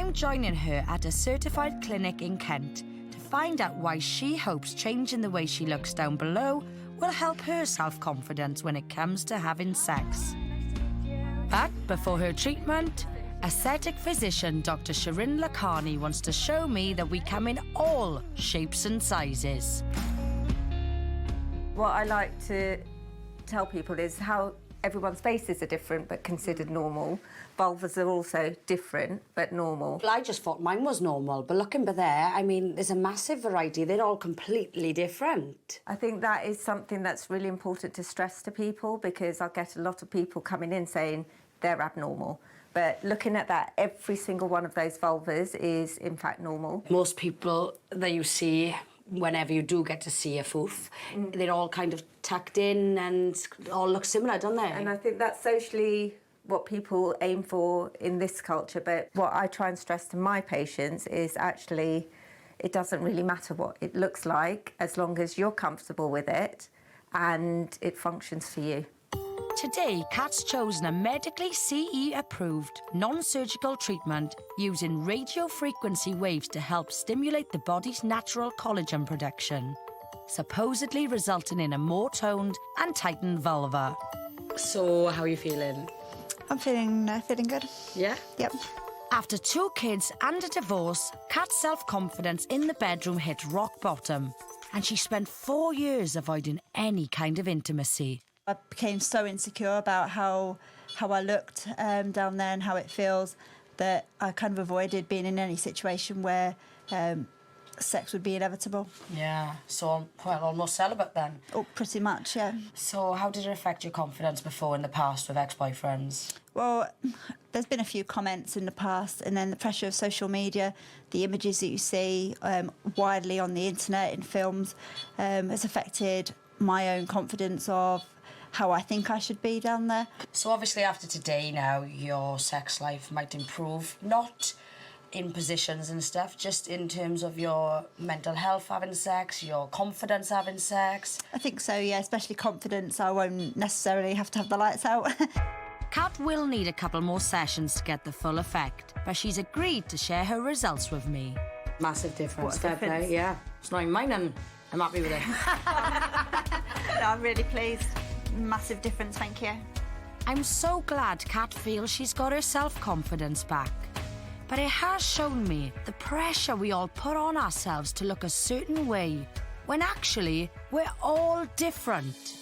I'm joining her at a certified clinic in Kent to find out why she hopes changing the way she looks down below will help her self-confidence when it comes to having sex. But before her treatment, aesthetic physician Dr. Shirin wants to show me that we come in all shapes and sizes. What I like to tell people is how everyone's faces are different but considered normal. Vulvas are also different but normal. Well, I just thought mine was normal, but looking back there, I mean, there's a massive variety. They're all completely different. I think that is something that's really important to stress to people, because I get a lot of people coming in saying they're abnormal. But looking at that, every single one of those vulvas is in fact normal. Most people that you see, whenever you do get to see a foof, they're all kind of tucked in and all look similar, don't they? And I think that's socially what people aim for in this culture. But what I try and stress to my patients is actually it doesn't really matter what it looks like as long as you're comfortable with it and it functions for you. Today, Kat's chosen a medically CE-approved, non-surgical treatment using radio frequency waves to help stimulate the body's natural collagen production, supposedly resulting in a more toned and tightened vulva. So, how are you feeling? I'm feeling good. Yeah? Yep. After 2 kids and a divorce, Kat's self-confidence in the bedroom hit rock bottom, and she spent 4 years avoiding any kind of intimacy. I became so insecure about how I looked down there and how it feels that I kind of avoided being in any situation where sex would be inevitable. Yeah, so, well, almost celibate then. Oh, pretty much, yeah. So how did it affect your confidence before in the past with ex-boyfriends? Well, there's been a few comments in the past, and then the pressure of social media, the images that you see widely on the internet, in films, has affected my own confidence of how I think I should be down there. So obviously after today now, your sex life might improve, not in positions and stuff, just in terms of your mental health having sex, your confidence having sex. I think so, yeah, especially confidence. I won't necessarily have to have the lights out. Kat will need a couple more sessions to get the full effect, but she's agreed to share her results with me. Massive difference. What a difference. Yeah. It's not even mine and I'm happy with it. No, I'm really pleased. Massive difference, thank you. I'm so glad Kat feels she's got her self-confidence back. But it has shown me the pressure we all put on ourselves to look a certain way, when actually we're all different.